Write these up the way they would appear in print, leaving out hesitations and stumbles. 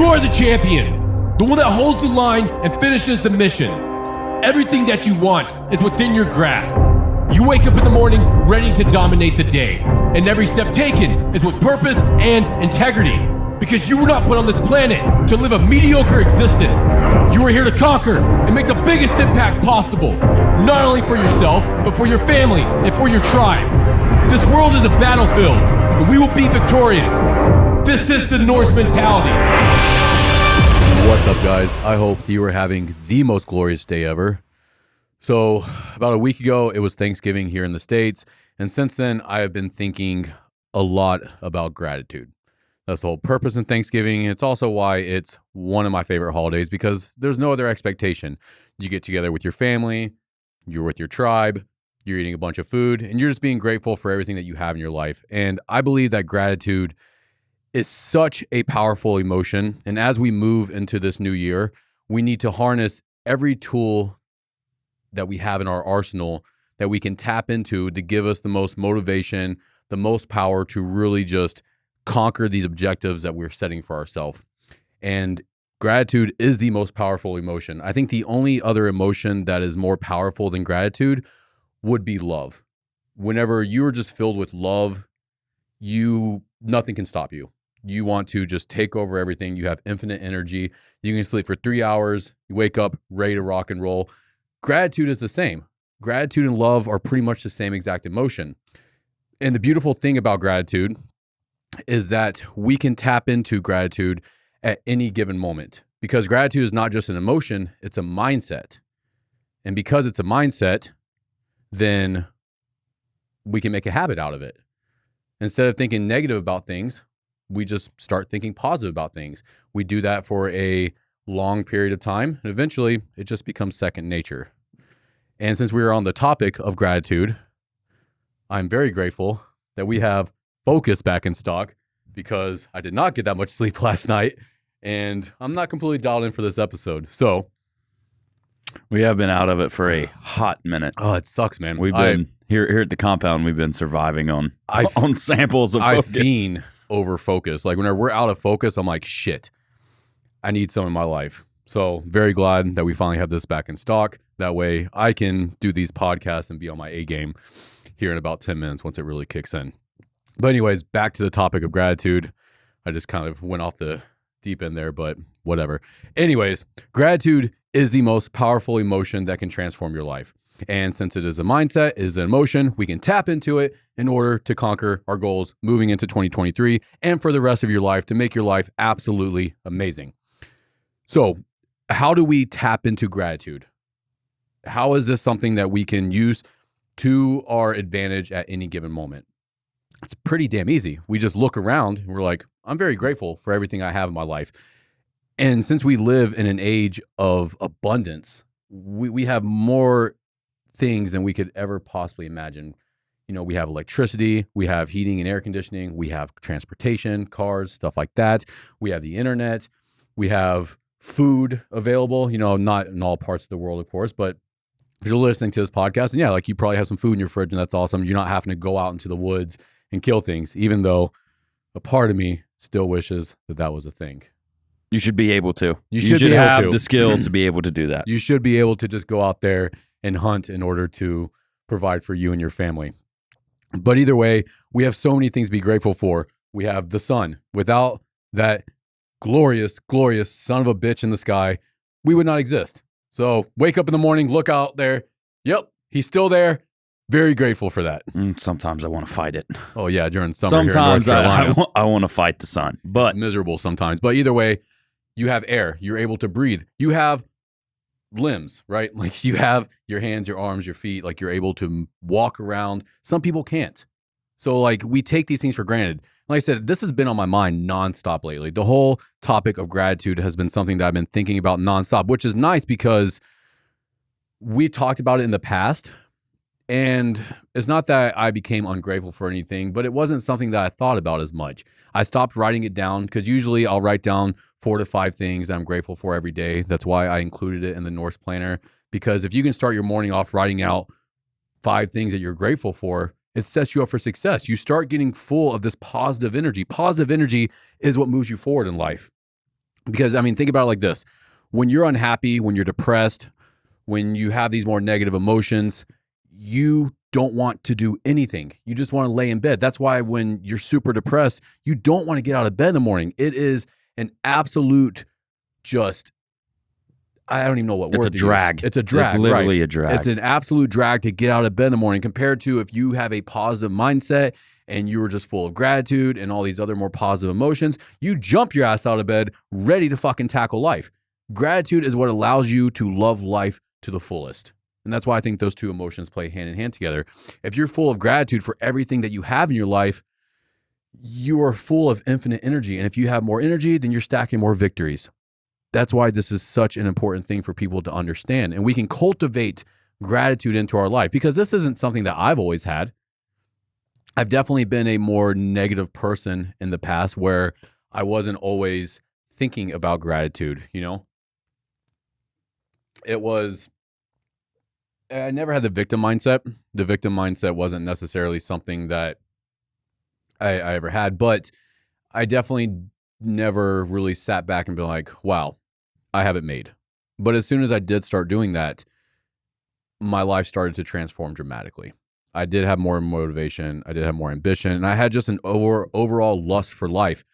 are the champion, the one that holds the line and finishes the mission. Everything that you want is within your grasp. You wake up in the morning ready to dominate the day, and every step taken is with purpose and integrity. Because you were not put on this planet to live a mediocre existence. You are here to conquer and make the biggest impact possible, not only for yourself, but for your family and for your tribe. This world is a battlefield, and we will be victorious. This is the Norse mentality. What's up, guys? I hope you are having the most glorious day ever. So, about a week ago, it was Thanksgiving here in the States, and since then, I have been thinking a lot about gratitude. That's the whole purpose in Thanksgiving. It's also why it's one of my favorite holidays, because there's no other expectation. You get together with your family, you're with your tribe, you're eating a bunch of food, and you're just being grateful for everything that you have in your life. And I believe that gratitude is such a powerful emotion. And as we move into this new year, we need to harness every tool that we have in our arsenal that we can tap into to give us the most motivation, the most power to really just conquer these objectives that we're setting for ourselves. And gratitude is the most powerful emotion. I think the only other emotion that is more powerful than gratitude would be love. Whenever you're just filled with love, nothing can stop you. You want to just take over everything. You have infinite energy. You can sleep for 3 hours. You wake up ready to rock and roll. Gratitude is the same. Gratitude and love are pretty much the same exact emotion. And the beautiful thing about gratitude is that we can tap into gratitude at any given moment, because gratitude is not just an emotion, it's a mindset. And because it's a mindset, then we can make a habit out of it. Instead of thinking negative about things, we just start thinking positive about things. We do that for a long period of time, and eventually it just becomes second nature. And since we are on the topic of gratitude, I'm very grateful that we have focus back in stock, because I did not get that much sleep last night, and I'm not completely dialed in for this episode. So we have been out of it for a hot minute. Oh, it sucks, man. We've been here at the compound. We've been surviving on samples of focus. I fiend over focus. Like whenever we're out of focus, I'm like, shit, I need some in my life. So very glad that we finally have this back in stock. That way I can do these podcasts and be on my A game here in about 10 minutes once it really kicks in. But anyways, back to the topic of gratitude. I just kind of went off the deep end there, but whatever. Anyways, gratitude is the most powerful emotion that can transform your life. And since it is a mindset, it is an emotion, we can tap into it in order to conquer our goals moving into 2023 and for the rest of your life, to make your life absolutely amazing. So how do we tap into gratitude? How is this something that we can use to our advantage at any given moment? It's pretty damn easy. We just look around and we're like, I'm very grateful for everything I have in my life. And since we live in an age of abundance, we have more things than we could ever possibly imagine. You know, we have electricity, we have heating and air conditioning, we have transportation, cars, stuff like that. We have the internet, we have food available, you know, not in all parts of the world, of course, but if you're listening to this podcast, and yeah, like you probably have some food in your fridge, and that's awesome. You're not having to go out into the woods and kill things, even though a part of me still wishes that that was a thing. You should be able to. You should have the skill to be able to do that. You should be able to just go out there and hunt in order to provide for you and your family. But either way, we have so many things to be grateful for. We have the sun. Without that glorious, glorious son of a bitch in the sky, we would not exist. So wake up in the morning, look out there. Yep, he's still there. Very grateful for that. Sometimes I want to fight it. Oh yeah, during summer sometimes here in North Carolina. I want to fight the sun, but it's miserable sometimes. But either way, you have air. You're able to breathe. You have limbs, right? Like you have your hands, your arms, your feet. Like you're able to walk around. Some people can't. So like we take these things for granted. Like I said, this has been on my mind nonstop lately. The whole topic of gratitude has been something that I've been thinking about nonstop, which is nice because we talked about it in the past. And it's not that I became ungrateful for anything, but it wasn't something that I thought about as much. I stopped writing it down because usually I'll write down 4 to 5 things that I'm grateful for every day. That's why I included it in the Norse planner, because if you can start your morning off writing out 5 things that you're grateful for, it sets you up for success. You start getting full of this positive energy. Positive energy is what moves you forward in life. Because, I mean, think about it like this. When you're unhappy, when you're depressed, when you have these more negative emotions, you don't want to do anything. You just want to lay in bed. That's why when you're super depressed, you don't want to get out of bed in the morning. It is an absolute just, I don't even know what word to use. It's a drag. It's literally a drag. It's an absolute drag to get out of bed in the morning compared to if you have a positive mindset and you were just full of gratitude and all these other more positive emotions. You jump your ass out of bed ready to fucking tackle life. Gratitude is what allows you to love life to the fullest. And that's why I think those two emotions play hand in hand together. If you're full of gratitude for everything that you have in your life, you are full of infinite energy. And if you have more energy, then you're stacking more victories. That's why this is such an important thing for people to understand. And we can cultivate gratitude into our life because this isn't something that I've always had. I've definitely been a more negative person in the past where I wasn't always thinking about gratitude, you know? I never had the victim mindset. The victim mindset wasn't necessarily something that I ever had, but I definitely never really sat back and been like, wow, I have it made. But as soon as I did start doing that, my life started to transform dramatically. I did have more motivation. I did have more ambition. And I had just an overall lust for life.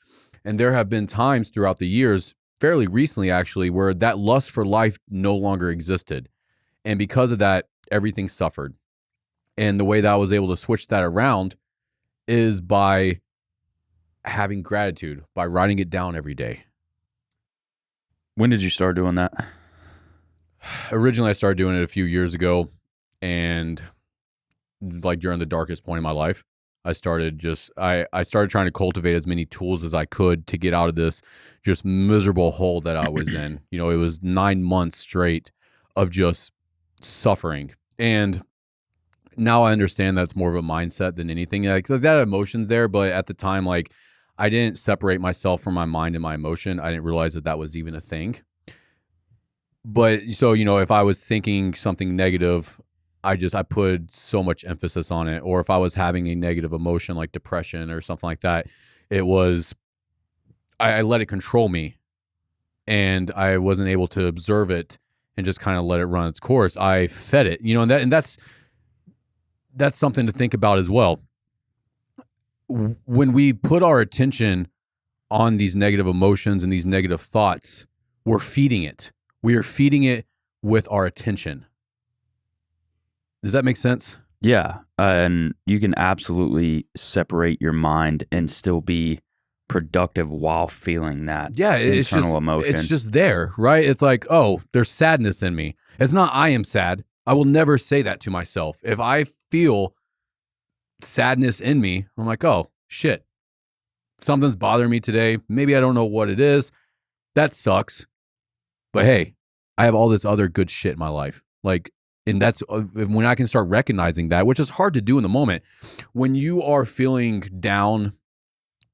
And there have been times throughout the years, fairly recently actually, where that lust for life no longer existed. And because of that, everything suffered. And the way that I was able to switch that around is by having gratitude, by writing it down every day. When did you start doing that? Originally, I started doing it a few years ago. And like during the darkest point in my life, I started trying to cultivate as many tools as I could to get out of this just miserable hole that I was in. You know, it was 9 months straight of just suffering. And now I understand that's more of a mindset than anything. Like that emotion's there, but at the time, like I didn't separate myself from my mind and my emotion. I didn't realize that was even a thing. But so, you know, if I was thinking something negative, I put so much emphasis on it. Or if I was having a negative emotion like depression or something like that, I let it control me and I wasn't able to observe it and just kind of let it run its course. I fed it, you know, and that's something to think about as well. When we put our attention on these negative emotions and these negative thoughts, we're feeding it. We are feeding it with our attention. Does that make sense? Yeah. And you can absolutely separate your mind and still be productive while feeling that internal emotion. It's just there, right? It's like, oh, there's sadness in me. It's not I am sad. I will never say that to myself. If I feel sadness in me, I'm like, oh, shit. Something's bothering me today. Maybe I don't know what it is. That sucks. But hey, I have all this other good shit in my life. Like, and that's when I can start recognizing that, which is hard to do in the moment. When you are feeling down,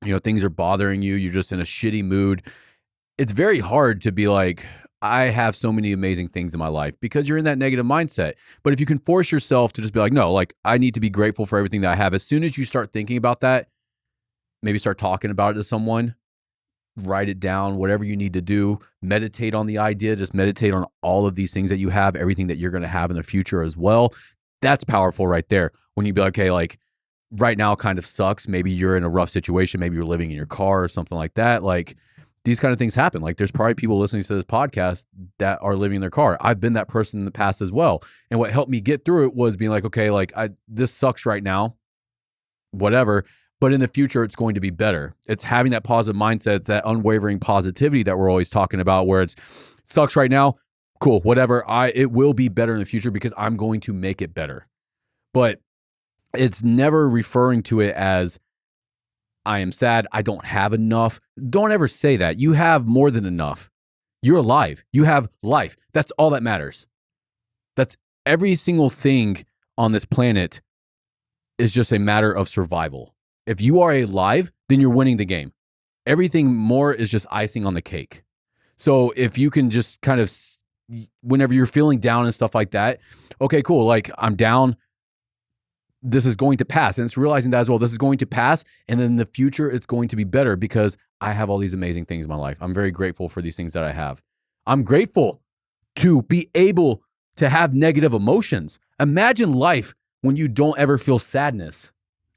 you know, things are bothering you, you're just in a shitty mood. It's very hard to be like, I have so many amazing things in my life because you're in that negative mindset. But if you can force yourself to just be like, no, like I need to be grateful for everything that I have. As soon as you start thinking about that, maybe start talking about it to someone, write it down, whatever you need to do, meditate on the idea, just meditate on all of these things that you have, everything that you're going to have in the future as well. That's powerful right there. When you be like, okay, like right now kind of sucks. Maybe you're in a rough situation. Maybe you're living in your car or something like that. Like these kind of things happen. Like there's probably people listening to this podcast that are living in their car. I've been that person in the past as well. And what helped me get through it was being like, okay, like this sucks right now, whatever. But in the future, it's going to be better. It's having that positive mindset. It's that unwavering positivity that we're always talking about where it sucks right now. Cool, whatever. It will be better in the future because I'm going to make it better. But it's never referring to it as I am sad. I don't have enough. Don't ever say that. You have more than enough. You're alive. You have life. That's all that matters. That's every single thing on this planet is just a matter of survival. If you are alive, then you're winning the game. Everything more is just icing on the cake. So if you can just kind of, whenever you're feeling down and stuff like that, okay, cool. Like I'm down. this is going to pass. And it's realizing that as well. This is going to pass. And then in the future, it's going to be better because I have all these amazing things in my life. I'm very grateful for these things that I have. I'm grateful to be able to have negative emotions. Imagine life when you don't ever feel sadness.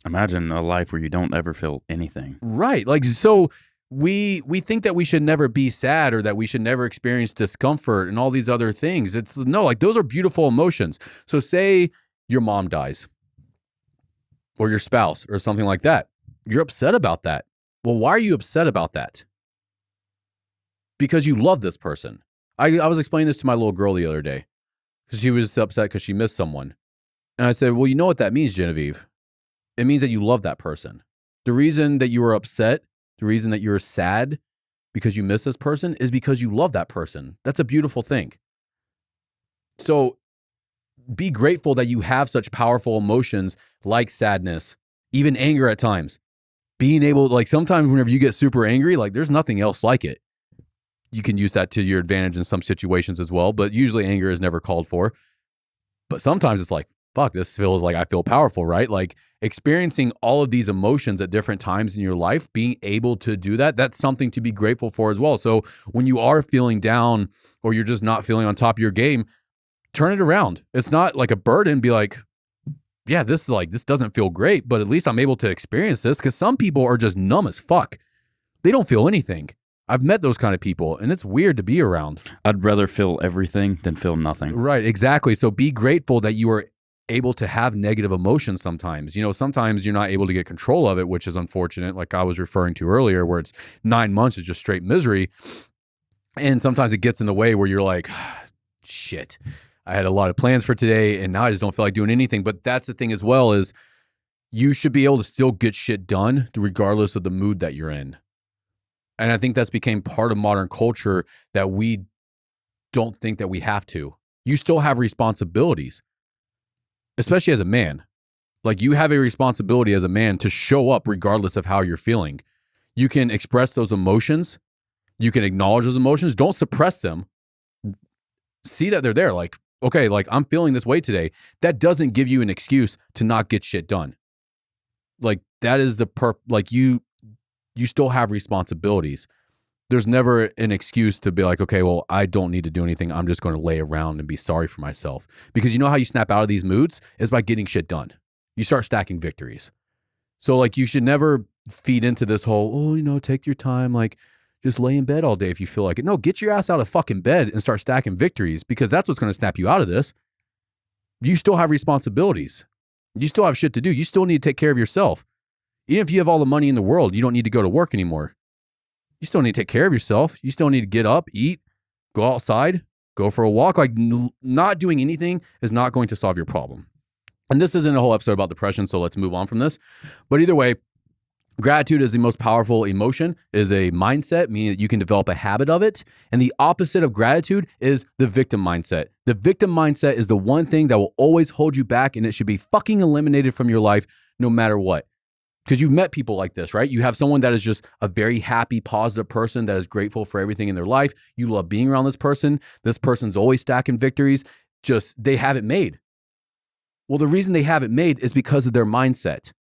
Imagine a life where you don't ever feel anything. Right. Like, so we think that we should never be sad or that we should never experience discomfort and all these other things. It's no, like those are beautiful emotions. So say your mom dies or your spouse or something like that. You're upset about that. Well, why are you upset about that? Because you love this person. I was explaining this to my little girl the other day because she was upset because she missed someone. And I said, well, you know what that means, Genevieve? It means that you love that person. The reason that you were upset, the reason that you're sad because you miss this person is because you love that person. That's a beautiful thing. So be grateful that you have such powerful emotions like sadness, even anger at times. Being able, like sometimes whenever you get super angry, like there's nothing else like it. You can use that to your advantage in some situations as well, but usually anger is never called for. But sometimes it's like, fuck, this feels like I feel powerful, right? Like experiencing all of these emotions at different times in your life, being able to do that, that's something to be grateful for as well. So when you are feeling down or you're just not feeling on top of your game, turn it around. It's not like a burden. Be like, yeah, this doesn't feel great, but at least I'm able to experience this, because some people are just numb as fuck. They don't feel anything. I've met those kind of people, and it's weird to be around. I'd rather feel everything than feel nothing. Right, exactly. So be grateful that you are able to have negative emotions sometimes. Sometimes you're not able to get control of it, which is unfortunate, like I was referring to earlier, where it's 9 months of just straight misery. And sometimes it gets in the way where you're like, shit, I had a lot of plans for today, and now I just don't feel like doing anything. But that's the thing as well, is you should be able to still get shit done regardless of the mood that you're in. And I think that's became part of modern culture, that we don't think that we have to. You still have responsibilities, especially as a man. Like, you have a responsibility as a man to show up regardless of how you're feeling. You can express those emotions. You can acknowledge those emotions. Don't suppress them. See that they're there. Like, okay, like I'm feeling this way today. That doesn't give you an excuse to not get shit done. Like, that is you still have responsibilities. There's never an excuse to be like, okay, well, I don't need to do anything. I'm just going to lay around and be sorry for myself. Because you know how you snap out of these moods is by getting shit done. You start stacking victories. So like, you should never feed into this whole, take your time, like just lay in bed all day if you feel like it. No, get your ass out of fucking bed and start stacking victories, because that's what's going to snap you out of this. You still have responsibilities. You still have shit to do. You still need to take care of yourself. Even if you have all the money in the world, you don't need to go to work anymore. You still need to take care of yourself. You still need to get up, eat, go outside, go for a walk. Like, not doing anything is not going to solve your problem. And this isn't a whole episode about depression, so let's move on from this. But either way, gratitude is the most powerful emotion. It is a mindset, meaning that you can develop a habit of it. And the opposite of gratitude is the victim mindset. The victim mindset is the one thing that will always hold you back, and it should be fucking eliminated from your life no matter what. Because you've met people like this, right? You have someone that is just a very happy, positive person that is grateful for everything in their life. You love being around this person. This person's always stacking victories. Just, they have it made. Well, the reason they have it made is because of their mindset.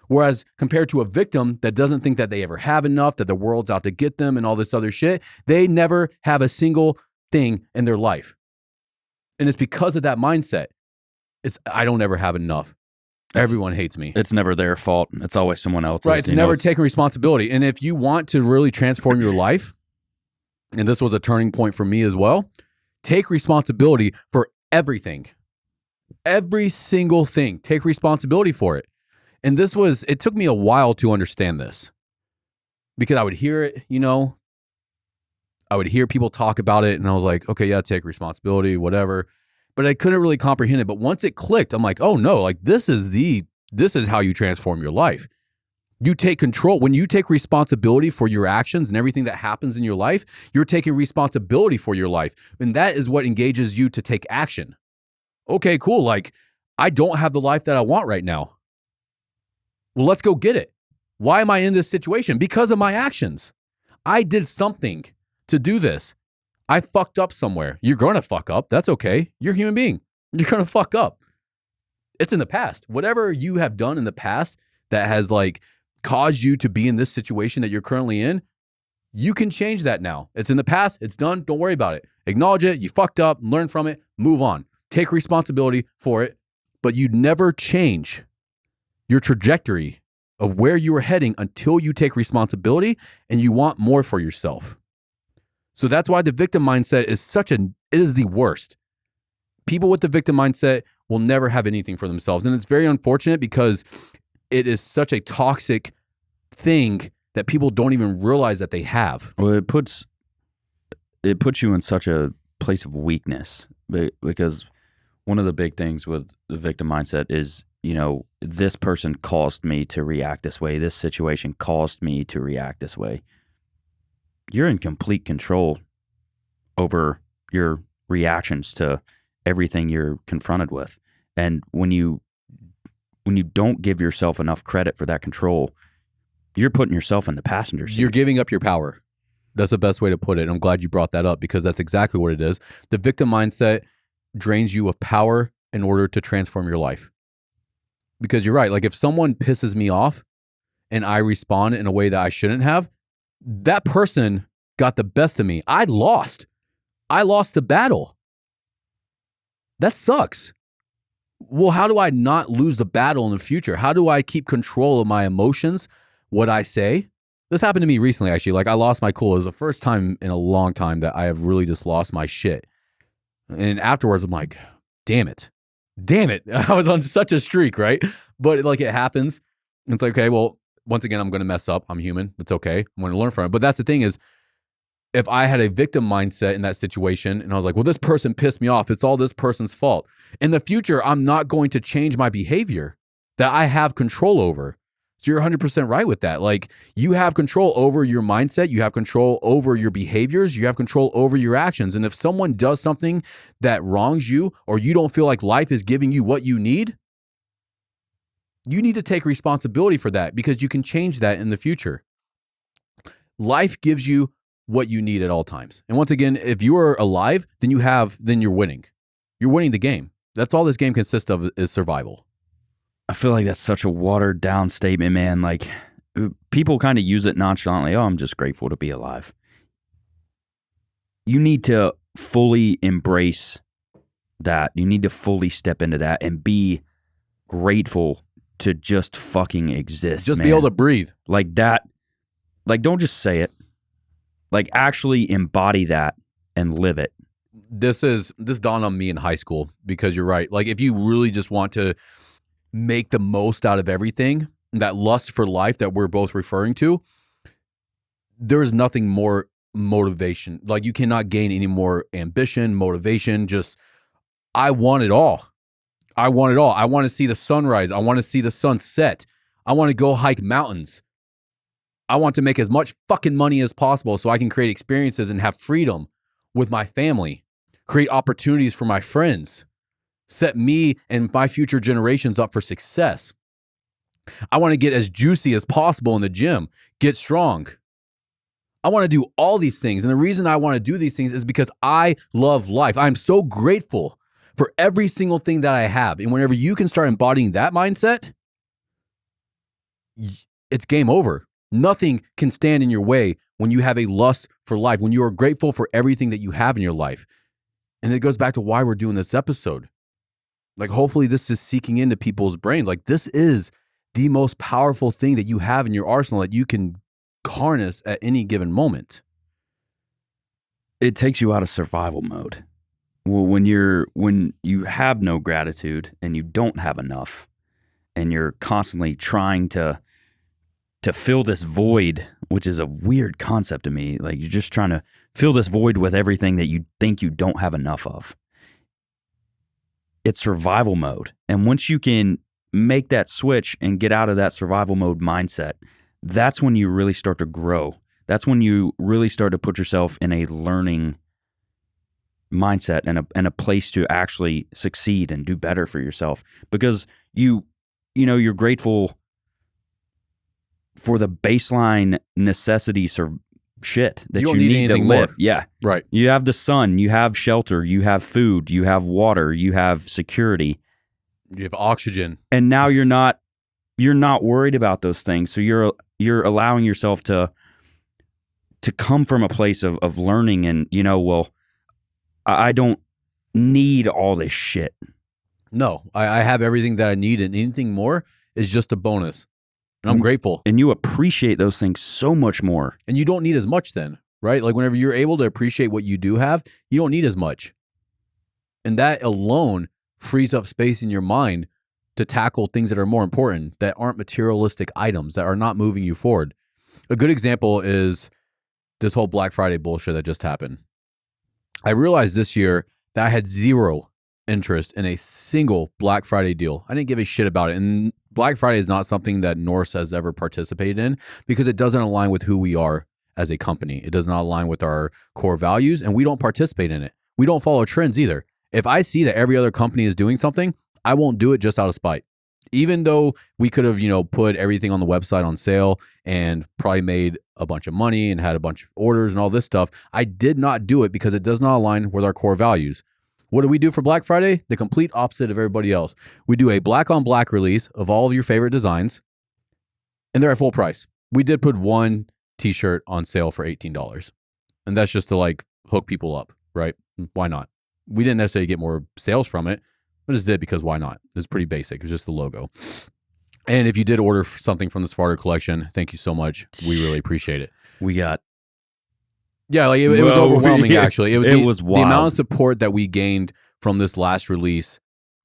Whereas compared to a victim that doesn't think that they ever have enough, that the world's out to get them and all this other shit, they never have a single thing in their life. And it's because of that mindset. It's, I don't ever have enough. Everyone hates me. It's never their fault. It's always someone else's. Right. It's never taking responsibility. And if you want to really transform your life, and this was a turning point for me as well, take responsibility for everything. Every single thing. Take responsibility for it. And it took me a while to understand this, because I would hear it, I would hear people talk about it, and I was like, okay, yeah, take responsibility, whatever. But I couldn't really comprehend it. But once it clicked, I'm like, oh no, like this is how you transform your life. You take control. When you take responsibility for your actions and everything that happens in your life, you're taking responsibility for your life. And that is what engages you to take action. Okay, cool. Like, I don't have the life that I want right now. Well, let's go get it. Why am I in this situation? Because of my actions. I did something to do this. I fucked up somewhere. You're going to fuck up. That's okay. You're a human being. You're going to fuck up. It's in the past. Whatever you have done in the past that has like caused you to be in this situation that you're currently in, you can change that now. It's in the past. It's done. Don't worry about it. Acknowledge it. You fucked up. Learn from it. Move on. Take responsibility for it. But you never change your trajectory of where you are heading until you take responsibility and you want more for yourself. So that's why the victim mindset is it is the worst. People with the victim mindset will never have anything for themselves. And it's very unfortunate because it is such a toxic thing that people don't even realize that they have. Well, it puts you in such a place of weakness because one of the big things with the victim mindset is, this person caused me to react this way. This situation caused me to react this way. You're in complete control over your reactions to everything you're confronted with. And when you don't give yourself enough credit for that control, you're putting yourself in the passenger seat. You're giving up your power. That's the best way to put it. And I'm glad you brought that up because that's exactly what it is. The victim mindset drains you of power in order to transform your life. Because you're right. Like if someone pisses me off and I respond in a way that I shouldn't have, that person got the best of me. I lost the battle. That sucks. Well, how do I not lose the battle in the future? How do I keep control of my emotions, what I say? This happened to me recently, actually. Like I lost my cool. It was the first time in a long time that I have really just lost my shit. And afterwards, I'm like, damn it. I was on such a streak, right? But like it happens. It's like, okay, well, once again, I'm going to mess up. I'm human. It's okay. I'm going to learn from it. But that's the thing is, if I had a victim mindset in that situation and I was like, well, this person pissed me off. It's all this person's fault. In the future, I'm not going to change my behavior that I have control over. So you're 100% right with that. Like you have control over your mindset. You have control over your behaviors. You have control over your actions. And if someone does something that wrongs you or you don't feel like life is giving you what you need to take responsibility for that because you can change that in the future. Life gives you what you need at all times. And once again, if you are alive, then you're winning. You're winning the game. That's all this game consists of is survival. I feel like that's such a watered down statement, man. Like people kind of use it nonchalantly. Oh, I'm just grateful to be alive. You need to fully embrace that. You need to fully step into that and be grateful to just fucking exist. Just be able to breathe. Like that. Like don't just say it. Like actually embody that and live it. This dawned on me in high school because you're right. Like if you really just want to make the most out of everything, that lust for life that we're both referring to, there is nothing more motivation. Like you cannot gain any more ambition, motivation. Just, I want it all. I want it all. I want to see the sunrise. I want to see the sunset. I want to go hike mountains. I want to make as much fucking money as possible so I can create experiences and have freedom with my family, create opportunities for my friends, set me and my future generations up for success. I want to get as juicy as possible in the gym, get strong. I want to do all these things. And the reason I want to do these things is because I love life. I'm so grateful for every single thing that I have. And whenever you can start embodying that mindset, it's game over. Nothing can stand in your way when you have a lust for life, when you are grateful for everything that you have in your life. And it goes back to why we're doing this episode. Like, hopefully this is seeking into people's brains. Like, this is the most powerful thing that you have in your arsenal that you can harness at any given moment. It takes you out of survival mode. Well, when you have no gratitude and you don't have enough and you're constantly trying to fill this void, which is a weird concept to me. Like you're just trying to fill this void with everything that you think you don't have enough of. It's survival mode. And once you can make that switch and get out of that survival mode mindset, that's when you really start to grow. That's when you really start to put yourself in a learning mindset and a place to actually succeed and do better for yourself. Because you're grateful for the baseline necessities or shit that you need to live. More. Yeah. Right. You have the sun, you have shelter, you have food, you have water, you have security. You have oxygen. And now you're not worried about those things. So you're allowing yourself to come from a place of learning and, well, I don't need all this shit. No, I have everything that I need, and anything more is just a bonus. And I'm grateful. And you appreciate those things so much more. And you don't need as much then, right? Like whenever you're able to appreciate what you do have, you don't need as much. And that alone frees up space in your mind to tackle things that are more important, that aren't materialistic items, that are not moving you forward. A good example is this whole Black Friday bullshit that just happened. I realized this year that I had zero interest in a single Black Friday deal. I didn't give a shit about it. And Black Friday is not something that Norse has ever participated in because it doesn't align with who we are as a company. It does not align with our core values, and we don't participate in it. We don't follow trends either. If I see that every other company is doing something, I won't do it just out of spite. Even though we could have, put everything on the website on sale and probably made a bunch of money and had a bunch of orders and all this stuff, I did not do it because it does not align with our core values. What do we do for Black Friday? The complete opposite of everybody else. We do a black on black release of all of your favorite designs, and they're at full price. We did put one t-shirt on sale for $18, and that's just to hook people up, right? Why not? We didn't necessarily get more sales from it, but just did because why not? It's pretty basic. It's just the logo. And if you did order something from the Sparta collection, thank you so much. We really appreciate it. We got... Yeah, it was overwhelming, actually. It was wild. The amount of support that we gained from this last release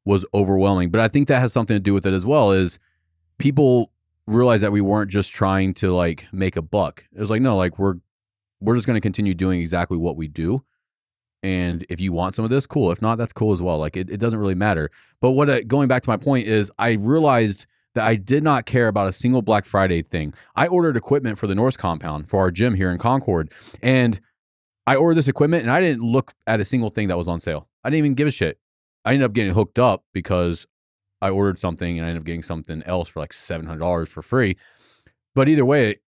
was overwhelming. But I think that has something to do with it as well, is people realized that we weren't just trying to make a buck. It was no, we're just going to continue doing exactly what we do. And if you want some of this, cool. If not, that's cool as well. It doesn't really matter. But going back to my point is I realized that I did not care about a single Black Friday thing. I ordered equipment for the Norse compound for our gym here in Concord. And I ordered this equipment and I didn't look at a single thing that was on sale. I didn't even give a shit. I ended up getting hooked up because I ordered something and I ended up getting something else for $700 for free. But either way,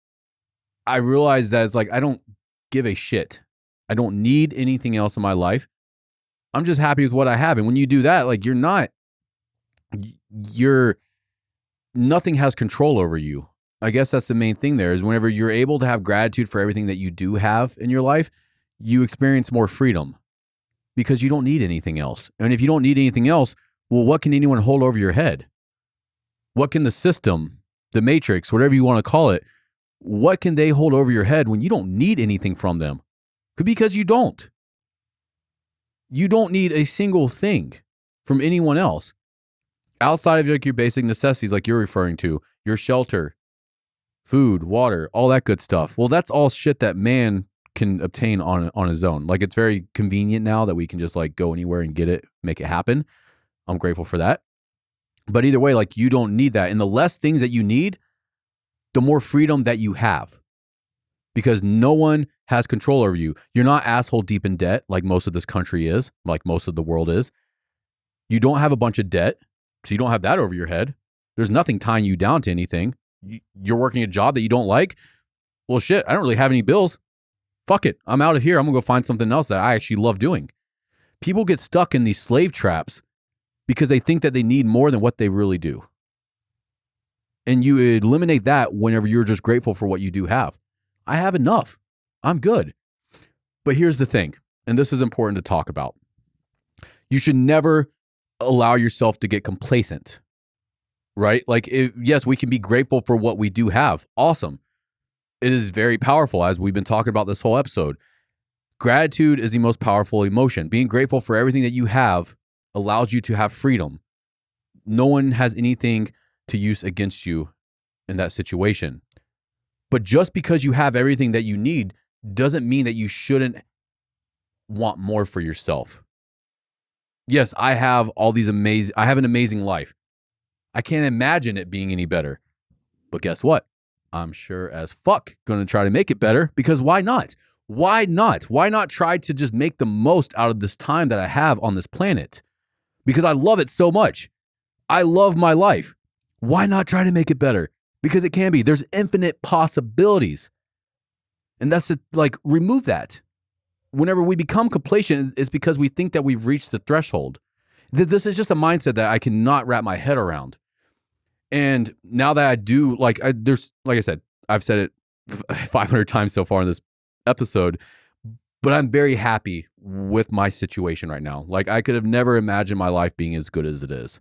I realized that it's I don't give a shit. I don't need anything else in my life. I'm just happy with what I have. And when you do that, nothing has control over you. I guess that's the main thing there, is whenever you're able to have gratitude for everything that you do have in your life, you experience more freedom because you don't need anything else. And if you don't need anything else, well, what can anyone hold over your head? What can the system, the matrix, whatever you want to call it, what can they hold over your head when you don't need anything from them? Because you don't. You don't need a single thing from anyone else. Outside of your basic necessities, like you're referring to, your shelter, food, water, all that good stuff. Well, that's all shit that man can obtain on his own. It's very convenient now that we can just go anywhere and get it, make it happen. I'm grateful for that. But either way, you don't need that. And the less things that you need, the more freedom that you have. Because no one has control over you. You're not asshole deep in debt like most of this country is, like most of the world is. You don't have a bunch of debt. So you don't have that over your head. There's nothing tying you down to anything. You're working a job that you don't like. Well, shit, I don't really have any bills. Fuck it. I'm out of here. I'm going to go find something else that I actually love doing. People get stuck in these slave traps because they think that they need more than what they really do. And you eliminate that whenever you're just grateful for what you do have. I have enough. I'm good. But here's the thing, and this is important to talk about. You should never allow yourself to get complacent, right? Yes, we can be grateful for what we do have. Awesome. It is very powerful, as we've been talking about this whole episode. Gratitude is the most powerful emotion. Being grateful for everything that you have allows you to have freedom. No one has anything to use against you in that situation. But just because you have everything that you need doesn't mean that you shouldn't want more for yourself. Yes, I have I have an amazing life. I can't imagine it being any better. But guess what? I'm sure as fuck going to try to make it better, because why not? Why not? Why not try to just make the most out of this time that I have on this planet? Because I love it so much. I love my life. Why not try to make it better? Because it can be. There's infinite possibilities. And that's remove that. Whenever we become complacent, it's because we think that we've reached the threshold. This is just a mindset that I cannot wrap my head around. And now that I do, like I said, I've said it 500 times so far in this episode, but I'm very happy with my situation right now. Like, I could have never imagined my life being as good as it is.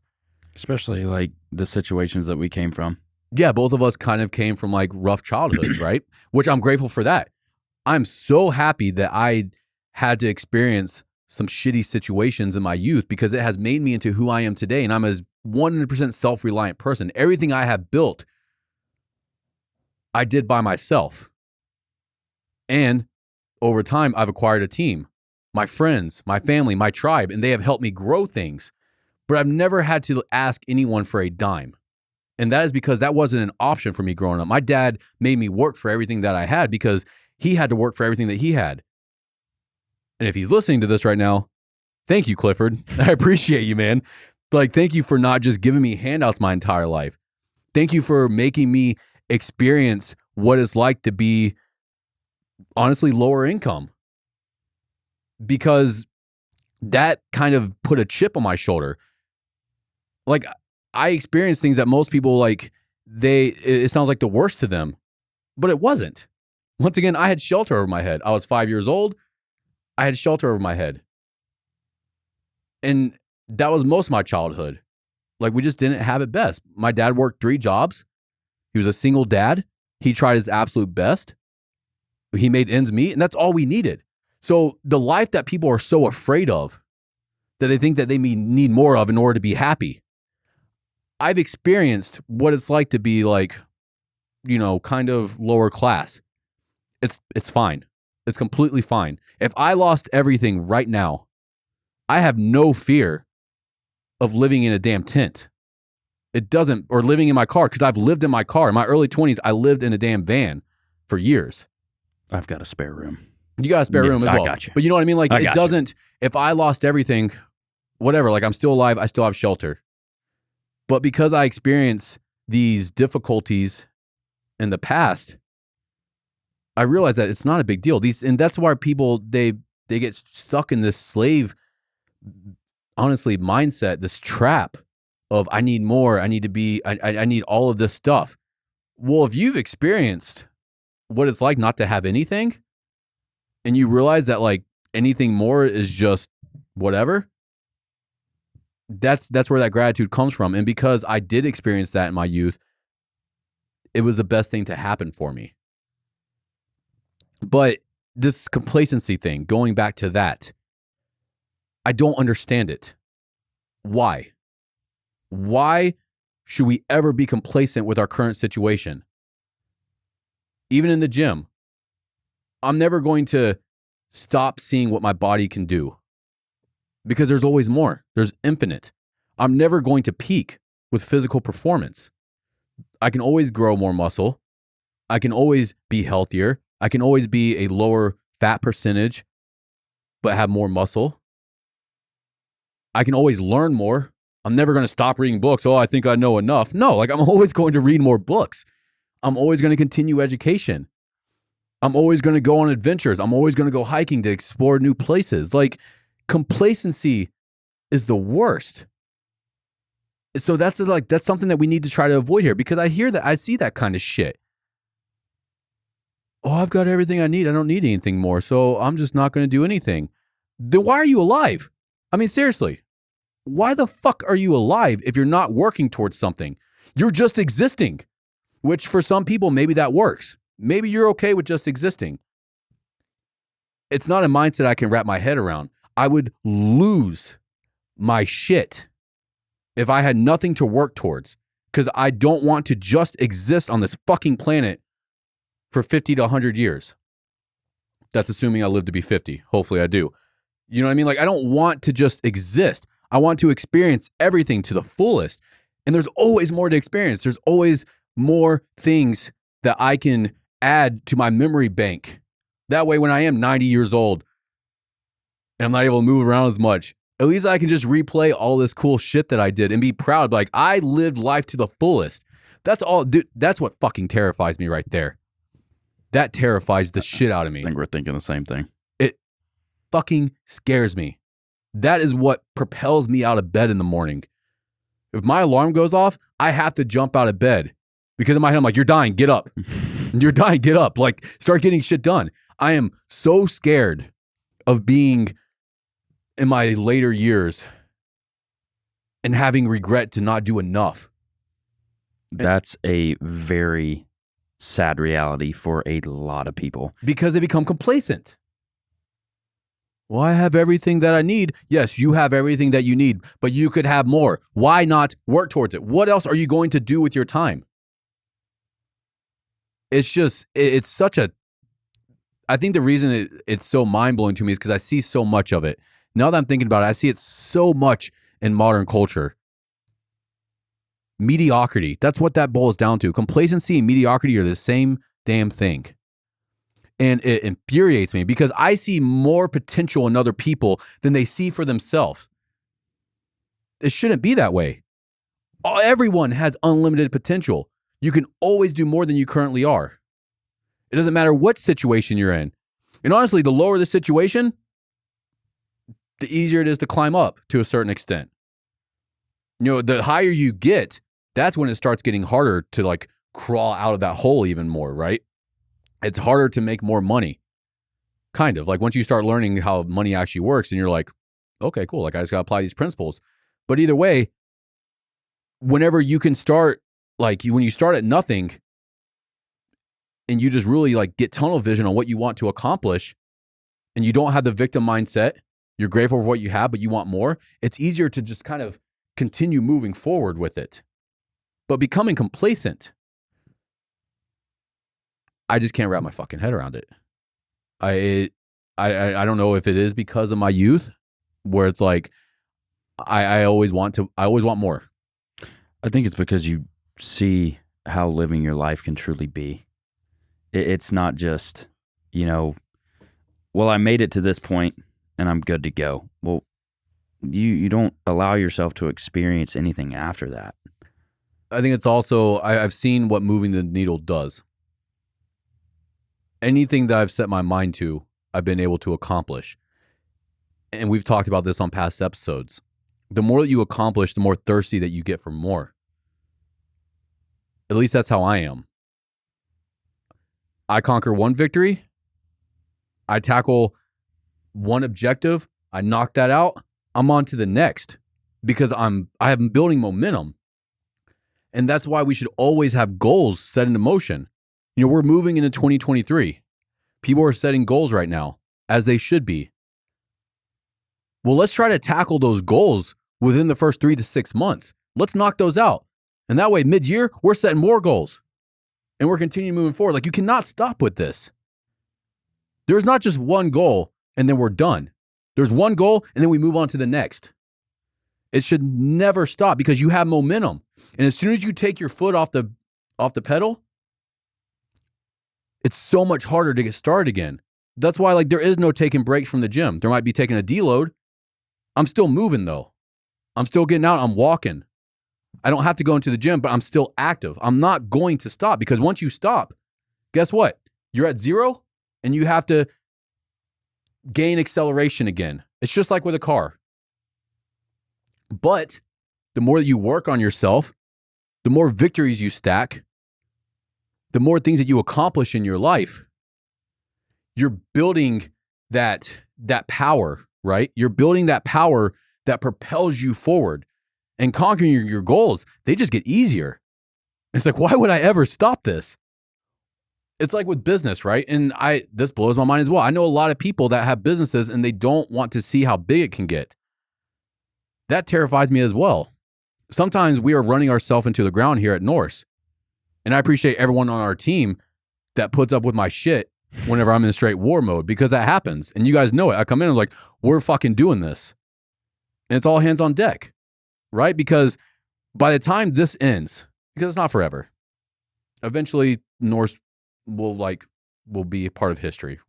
Especially like the situations that we came from. Yeah, both of us kind of came from like rough childhoods, right? Which I'm grateful for that. I'm so happy that I had to experience some shitty situations in my youth because it has made me into who I am today. And I'm a 100% self-reliant person. Everything I have built, I did by myself. And over time, I've acquired a team, my friends, my family, my tribe, and they have helped me grow things. But I've never had to ask anyone for a dime. And that is because that wasn't an option for me growing up. My dad made me work for everything that I had because he had to work for everything that he had. And if he's listening to this right now, thank you, Clifford. I appreciate you, man. Like, thank you for not just giving me handouts my entire life. Thank you for making me experience what it's like to be, honestly, lower income. Because that kind of put a chip on my shoulder. Like, I experienced things that most people, like, it sounds like the worst to them, but it wasn't. Once again, I had shelter over my head. I was 5 years old. I had shelter over my head. And that was most of my childhood. Like, we just didn't have it best. My dad worked 3 jobs. He was a single dad. He tried his absolute best. He made ends meet, and that's all we needed. So the life that people are so afraid of, that they think that they need more of in order to be happy, I've experienced what it's like to be like, you know, kind of lower class. It's fine. It's completely fine. If I lost everything right now, I have no fear of living in a damn tent. Or living in my car, because I've lived in my car. In my early 20s, I lived in a damn van for years. I've got a spare room. You got a spare room as well. I got you. But you know what I mean? Like, it doesn't, if I lost everything, whatever, like, I'm still alive, I still have shelter. But because I experienced these difficulties in the past, I realized that it's not a big deal. And that's why people, they get stuck in this slave, honestly, mindset, this trap of, I need more, I need to be, I need all of this stuff. Well, if you've experienced what it's like not to have anything, and you realize that, like, anything more is just whatever, that's where that gratitude comes from. And because I did experience that in my youth, it was the best thing to happen for me. But this complacency thing, going back to that, I don't understand it. Why? Why should we ever be complacent with our current situation? Even in the gym, I'm never going to stop seeing what my body can do because there's always more. There's infinite. I'm never going to peak with physical performance. I can always grow more muscle. I can always be healthier. I can always be a lower fat percentage, but have more muscle. I can always learn more. I'm never going to stop reading books. Oh, I think I know enough. No, like, I'm always going to read more books. I'm always going to continue education. I'm always going to go on adventures. I'm always going to go hiking to explore new places. Like, complacency is the worst. So that's something that we need to try to avoid here, because I see that kind of shit. Oh, I've got everything I need. I don't need anything more. So I'm just not going to do anything. Then why are you alive? I mean, seriously, why the fuck are you alive if you're not working towards something? You're just existing, which for some people, maybe that works. Maybe you're okay with just existing. It's not a mindset I can wrap my head around. I would lose my shit if I had nothing to work towards, because I don't want to just exist on this fucking planet for 50 to 100 years. That's assuming I live to be 50. Hopefully I do. You know what I mean? Like, I don't want to just exist. I want to experience everything to the fullest. And there's always more to experience. There's always more things that I can add to my memory bank. That way, when I am 90 years old and I'm not able to move around as much, at least I can just replay all this cool shit that I did and be proud. Like, I lived life to the fullest. That's all, dude. That's what fucking terrifies me right there. That terrifies the shit out of me. I think we're thinking the same thing. It fucking scares me. That is what propels me out of bed in the morning. If my alarm goes off, I have to jump out of bed because in my head, I'm like, you're dying, get up. You're dying, get up. Like, start getting shit done. I am so scared of being in my later years and having regret to not do enough. That's a very sad reality for a lot of people. Because they become complacent. Well, I have everything that I need. Yes, you have everything that you need, but you could have more. Why not work towards it? What else are you going to do with your time? It's such a, I think the reason it's so mind-blowing to me is because I see so much of it. Now that I'm thinking about it, I see it so much in modern culture. Mediocrity. That's what that boils down to. Complacency and mediocrity are the same damn thing. And it infuriates me because I see more potential in other people than they see for themselves. It shouldn't be that way. Everyone has unlimited potential. You can always do more than you currently are. It doesn't matter what situation you're in. And honestly, the lower the situation, the easier it is to climb up to a certain extent. You know, the higher you get, that's when it starts getting harder to like crawl out of that hole even more, right? It's harder to make more money. Kind of like once you start learning how money actually works and you're like, okay, cool. Like I just got to apply these principles. But either way, whenever you can start, like when you start at nothing and you just really like get tunnel vision on what you want to accomplish and you don't have the victim mindset, you're grateful for what you have, but you want more. It's easier to just kind of continue moving forward with it. But becoming complacent, I just can't wrap my fucking head around it. I don't know if it is because of my youth, where it's like I always want more. I think it's because you see how living your life can truly be. It's not just, well, I made it to this point and I'm good to go. Well, you don't allow yourself to experience anything after that. I think it's also, I've seen what moving the needle does. Anything that I've set my mind to, I've been able to accomplish. And we've talked about this on past episodes. The more that you accomplish, the more thirsty that you get for more. At least that's how I am. I conquer one victory. I tackle one objective. I knock that out. I'm on to the next because I am building momentum. And that's why we should always have goals set into motion. We're moving into 2023. People are setting goals right now, as they should be. Well, let's try to tackle those goals within the first 3 to 6 months. Let's knock those out. And that way, mid-year, we're setting more goals. And we're continuing moving forward. Like, you cannot stop with this. There's not just one goal, and then we're done. There's one goal, and then we move on to the next. It should never stop because you have momentum. And as soon as you take your foot off the pedal, it's so much harder to get started again. That's why there is no taking breaks from the gym. There might be taking a deload. I'm still moving though. I'm still getting out. I'm walking. I don't have to go into the gym, but I'm still active. I'm not going to stop because once you stop, guess what? You're at zero and you have to gain acceleration again. It's just like with a car. But the more that you work on yourself, the more victories you stack, the more things that you accomplish in your life, you're building that power, right? You're building that power that propels you forward. And conquering your goals, they just get easier. It's like, why would I ever stop this? It's like with business, right? And this blows my mind as well. I know a lot of people that have businesses and they don't want to see how big it can get. That terrifies me as well. Sometimes we are running ourselves into the ground here at Norse. And I appreciate everyone on our team that puts up with my shit whenever I'm in straight war mode because that happens. And you guys know it. I come in and I'm like, we're fucking doing this. And it's all hands on deck, right? Because by the time this ends, because it's not forever, eventually Norse will be a part of history.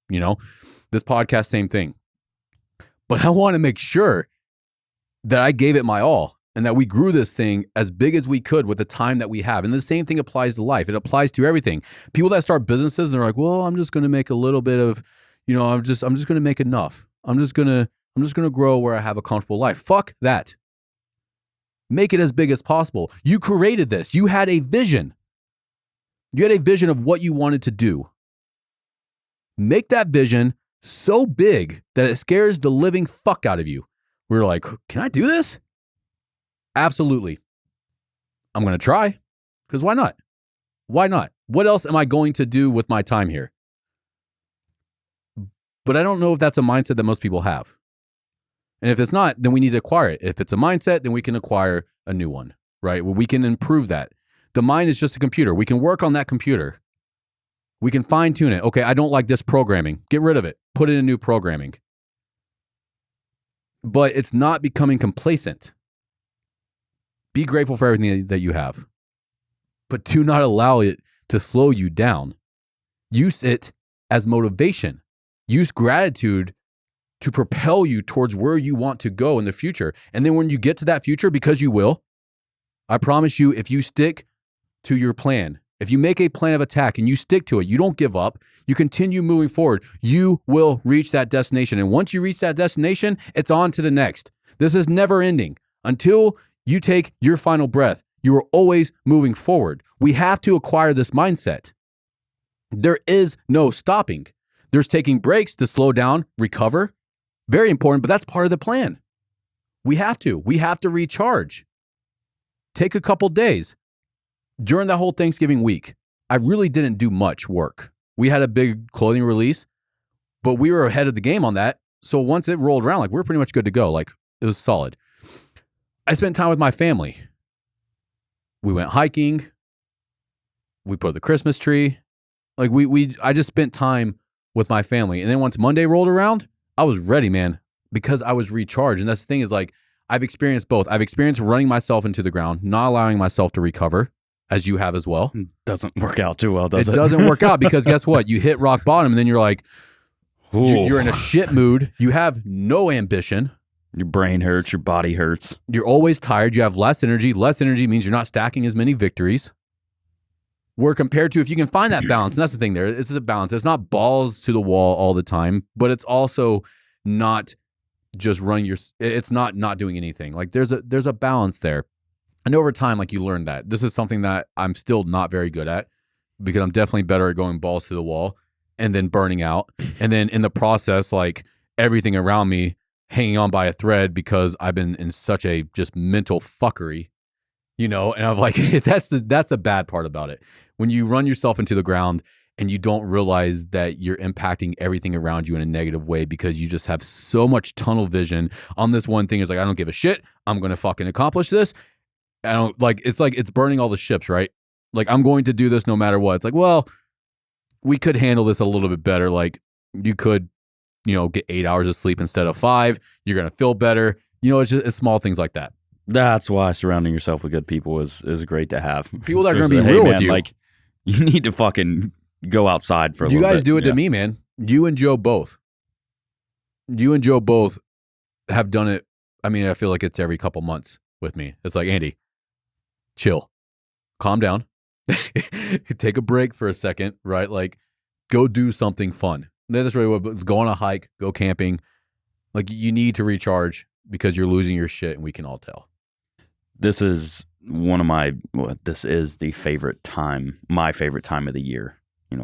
This podcast, same thing. But I want to make sure that I gave it my all and that we grew this thing as big as we could with the time that we have. And the same thing applies to life. It applies to everything. People that start businesses and they're like, well, I'm just going to make a little bit of, I'm just going to make enough. I'm just going I'm just going to grow where I have a comfortable life. Fuck that. Make it as big as possible. You created this. You had a vision. You had a vision of what you wanted to do. Make that vision so big that it scares the living fuck out of you. We're like, can I do this? Absolutely. I'm going to try, because why not? Why not? What else am I going to do with my time here? But I don't know if that's a mindset that most people have. And if it's not, then we need to acquire it. If it's a mindset, then we can acquire a new one, right? Well, we can improve that. The mind is just a computer. We can work on that computer. We can fine tune it. Okay, I don't like this programming. Get rid of it. Put in a new programming. But it's not becoming complacent. Be grateful for everything that you have. But do not allow it to slow you down. Use it as motivation. Use gratitude to propel you towards where you want to go in the future. And then when you get to that future, because you will, I promise you, if you stick to your plan, if you make a plan of attack and you stick to it, you don't give up, you continue moving forward, you will reach that destination. And once you reach that destination, it's on to the next. This is never ending. Until you take your final breath, you are always moving forward. We have to acquire this mindset. There is no stopping. There's taking breaks to slow down, recover. Very important, but that's part of the plan. We have to recharge. Take a couple days. During that whole Thanksgiving week, I really didn't do much work. We had a big clothing release, but we were ahead of the game on that. So once it rolled around, like, we're pretty much good to go. Like, it was solid. I spent time with my family. We went hiking. We put up the Christmas tree. Like, I just spent time with my family. And then once Monday rolled around, I was ready, man, because I was recharged. And that's the thing is, like, I've experienced both. I've experienced running myself into the ground, not allowing myself to recover, as you have as well. Doesn't work out too well, does it? It doesn't work out because guess what? You hit rock bottom and then you're like, you're in a shit mood. You have no ambition. Your brain hurts. Your body hurts. You're always tired. You have less energy. Less energy means you're not stacking as many victories. Where compared to if you can find that balance, and that's the thing there, it's a balance. It's not balls to the wall all the time, but it's also not just it's not doing anything. Like there's a balance there. And over time, like, you learn that. This is something that I'm still not very good at, because I'm definitely better at going balls to the wall and then burning out. And then in the process, like, everything around me hanging on by a thread because I've been in such a just mental fuckery, and I'm like, that's the bad part about it. When you run yourself into the ground and you don't realize that you're impacting everything around you in a negative way because you just have so much tunnel vision on this one thing. It's like, I don't give a shit. I'm going to fucking accomplish this. It's burning all the ships, right? Like, I'm going to do this no matter what. It's like, well, we could handle this a little bit better. Like, you could, get 8 hours of sleep instead of 5. You're going to feel better. It's small things like that. That's why surrounding yourself with good people is great to have. People that are going to be real with you. Like, you need to fucking go outside for a little bit. You guys do it to me, man. You and Joe both. Have done it. I mean, I feel like it's every couple months with me. It's like, Andy, chill, calm down, take a break for a second, right? Like, go do something fun. That's really what, go on a hike, go camping. Like, you need to recharge because you're losing your shit, and we can all tell. This is this is my favorite time of the year.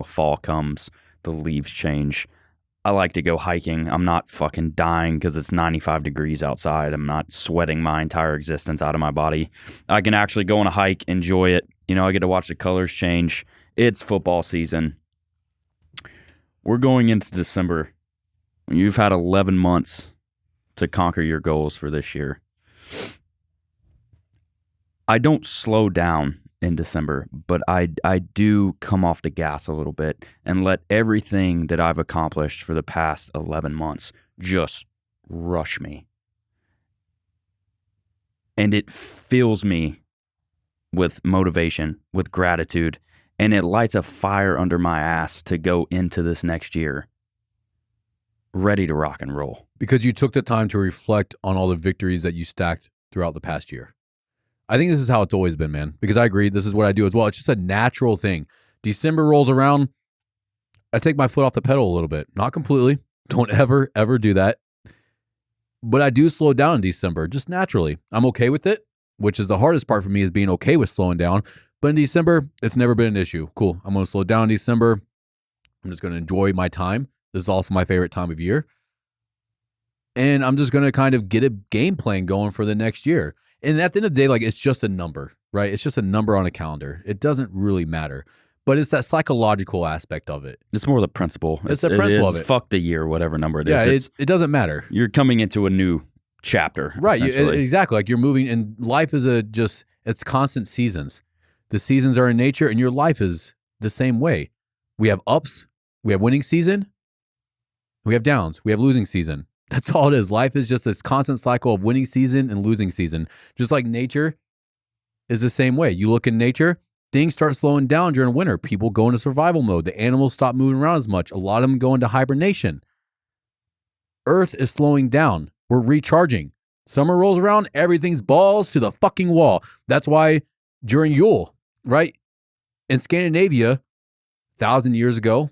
Fall comes, the leaves change. I like to go hiking. I'm not fucking dying because it's 95 degrees outside. I'm not sweating my entire existence out of my body. I can actually go on a hike, enjoy it. I get to watch the colors change. It's football season. We're going into December. You've had 11 months to conquer your goals for this year. I don't slow down in December, but I do come off the gas a little bit and let everything that I've accomplished for the past 11 months just rush me. And it fills me with motivation, with gratitude, and it lights a fire under my ass to go into this next year ready to rock and roll. Because you took the time to reflect on all the victories that you stacked throughout the past year. I think this is how it's always been, man, because I agree. This is what I do as well. It's just a natural thing. December rolls around. I take my foot off the pedal a little bit. Not completely. Don't ever do that. But I do slow down in December, just naturally. I'm okay with it, which is the hardest part for me, is being okay with slowing down. But in December, it's never been an issue. Cool. I'm going to slow down in December. I'm just going to enjoy my time. This is also my favorite time of year. And I'm just going to kind of get a game plan going for the next year. And at the end of the day, like, it's just a number, right? It's just a number on a calendar. It doesn't really matter. But it's that psychological aspect of it. It's more the principle. It's the principle of it. Fuck the year, whatever number it is. Yeah, it doesn't matter. You're coming into a new chapter. Right. Exactly. Like, you're moving, and life is it's constant seasons. The seasons are in nature, and your life is the same way. We have ups, we have winning season, we have downs, we have losing season. That's all it is. Life is just this constant cycle of winning season and losing season. Just like nature is the same way. You look in nature, things start slowing down during winter. People go into survival mode. The animals stop moving around as much. A lot of them go into hibernation. Earth is slowing down. We're recharging. Summer rolls around, everything's balls to the fucking wall. That's why during Yule, right? In Scandinavia, 1,000 years ago,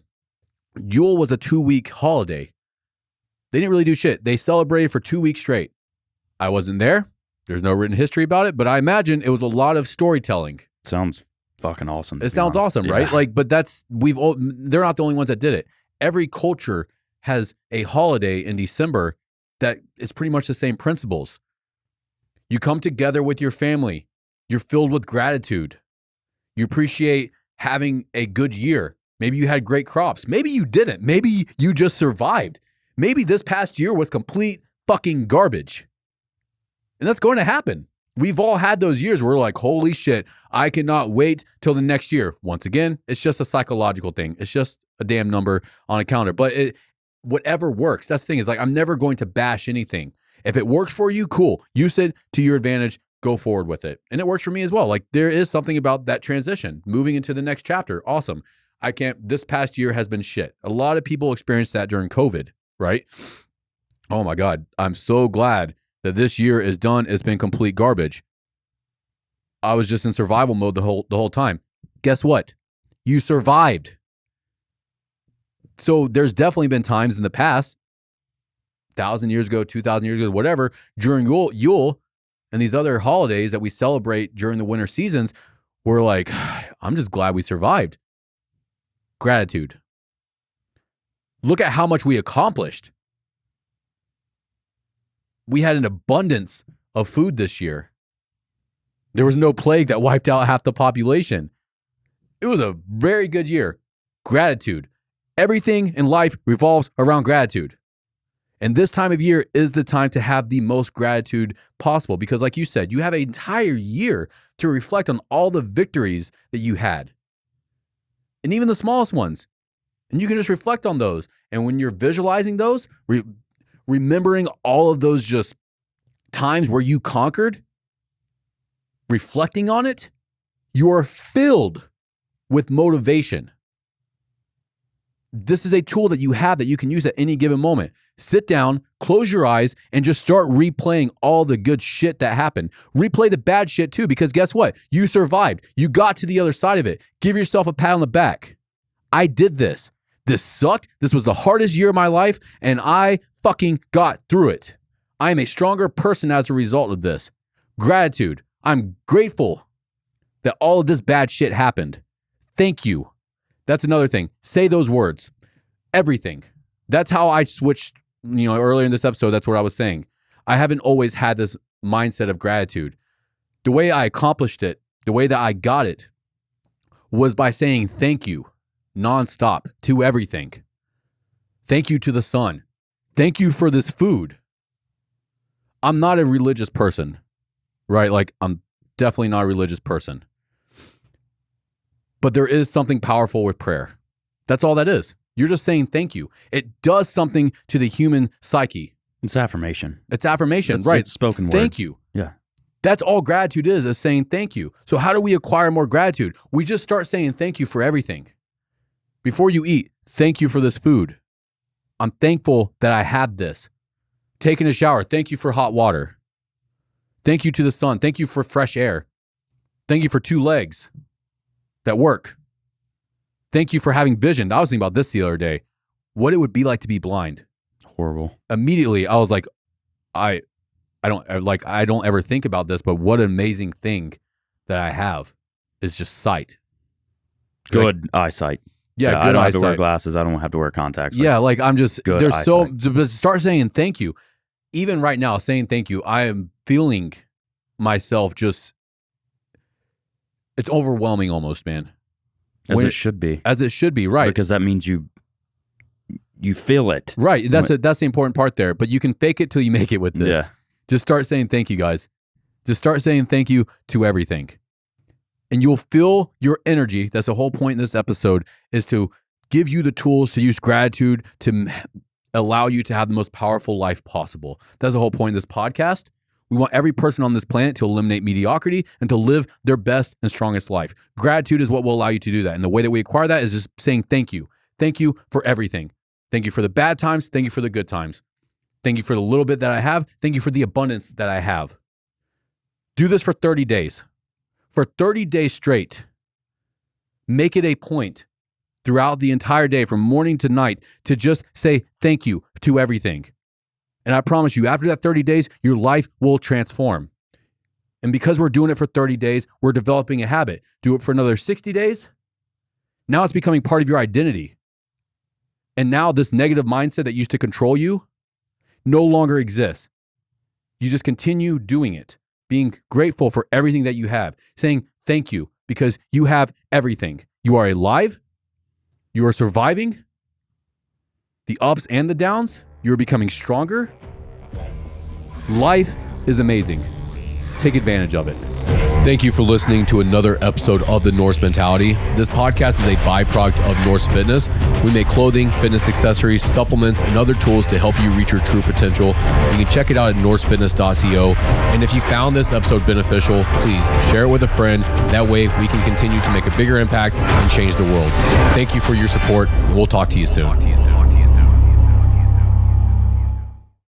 Yule was a 2-week holiday. They didn't really do shit. They celebrated for 2 weeks straight. I wasn't there. There's no written history about it, but I imagine it was a lot of storytelling. Sounds fucking awesome. It sounds awesome, right? Like, but they're not the only ones that did it. Every culture has a holiday in December that is pretty much the same principles. You come together with your family. You're filled with gratitude. You appreciate having a good year. Maybe you had great crops. Maybe you didn't. Maybe you just survived. Maybe this past year was complete fucking garbage. And that's going to happen. We've all had those years where we're like, holy shit, I cannot wait till the next year. Once again, it's just a psychological thing. It's just a damn number on a calendar. But whatever works. That's the thing, is like, I'm never going to bash anything. If it works for you, cool. Use it to your advantage. Go forward with it. And it works for me as well. Like, there is something about that transition, moving into the next chapter. Awesome. This past year has been shit. A lot of people experienced that during COVID, right? Oh my God. I'm so glad that this year is done. It's been complete garbage. I was just in survival mode the whole time. Guess what? You survived. So there's definitely been times in the past, 1,000 years ago, 2,000 years ago, whatever, during Yule and these other holidays that we celebrate during the winter seasons, we're like, I'm just glad we survived. Gratitude. Look at how much we accomplished. We had an abundance of food this year. There was no plague that wiped out half the population. It was a very good year. Gratitude. Everything in life revolves around gratitude. And this time of year is the time to have the most gratitude possible, because like you said, you have an entire year to reflect on all the victories that you had. And even the smallest ones. And you can just reflect on those. And when you're visualizing those, remembering all of those just times where you conquered, reflecting on it, you are filled with motivation. This is a tool that you have that you can use at any given moment. Sit down, close your eyes, and just start replaying all the good shit that happened. Replay the bad shit too, because guess what? You survived. You got to the other side of it. Give yourself a pat on the back. I did this. This sucked. This was the hardest year of my life, and I fucking got through it. I am a stronger person as a result of this. Gratitude. I'm grateful that all of this bad shit happened. Thank you. That's another thing. Say those words. Everything. That's how I switched, earlier in this episode. That's what I was saying. I haven't always had this mindset of gratitude. The way I accomplished it, the way that I got it, was by saying thank you nonstop to everything. Thank you to the sun. Thank you for this food. I'm not a religious person, right? Like, I'm definitely not a religious person. But there is something powerful with prayer. That's all that is. You're just saying thank you. It does something to the human psyche. It's affirmation. It's affirmation, right? It's spoken word. Thank you. Yeah. That's all gratitude is saying thank you. So how do we acquire more gratitude? We just start saying thank you for everything. Before you eat, thank you for this food. I'm thankful that I had this. Taking a shower, thank you for hot water. Thank you to the sun. Thank you for fresh air. Thank you for 2 legs that work. Thank you for having vision. I was thinking about this the other day. What it would be like to be blind. Horrible. Immediately, I was like, I don't ever think about this, but what an amazing thing that I have is just sight. Good eyesight. Yeah, good I don't eyesight. have to wear glasses. I don't have to wear contacts. Yeah, like I'm just good there's eyesight. so but start saying thank you. Even right now, saying thank you, I am feeling myself just. It's overwhelming almost, man. As it should be. As it should be, right? Because that means you feel it. Right. That's the important part there. But you can fake it till you make it with this. Yeah. Just start saying thank you, guys. Just start saying thank you to everything. And you'll feel your energy. That's the whole point in this episode, is to give you the tools to use gratitude to allow you to have the most powerful life possible. That's the whole point of this podcast. We want every person on this planet to eliminate mediocrity and to live their best and strongest life. Gratitude is what will allow you to do that. And the way that we acquire that is just saying thank you. Thank you for everything. Thank you for the bad times. Thank you for the good times. Thank you for the little bit that I have. Thank you for the abundance that I have. Do this for 30 days. For 30 days straight, make it a point throughout the entire day, from morning to night, to just say thank you to everything. And I promise you, after that 30 days, your life will transform. And because we're doing it for 30 days, we're developing a habit. Do it for another 60 days. Now it's becoming part of your identity. And now this negative mindset that used to control you no longer exists. You just continue doing it, being grateful for everything that you have, saying thank you because you have everything. You are alive. You are surviving the ups and the downs. You are becoming stronger. Life is amazing. Take advantage of it. Thank you for listening to another episode of The Norse Mentality. This podcast is a byproduct of Norse Fitness. We make clothing, fitness accessories, supplements, and other tools to help you reach your true potential. You can check it out at norsefitness.co. And if you found this episode beneficial, please share it with a friend. That way we can continue to make a bigger impact and change the world. Thank you for your support, and we'll talk to you soon.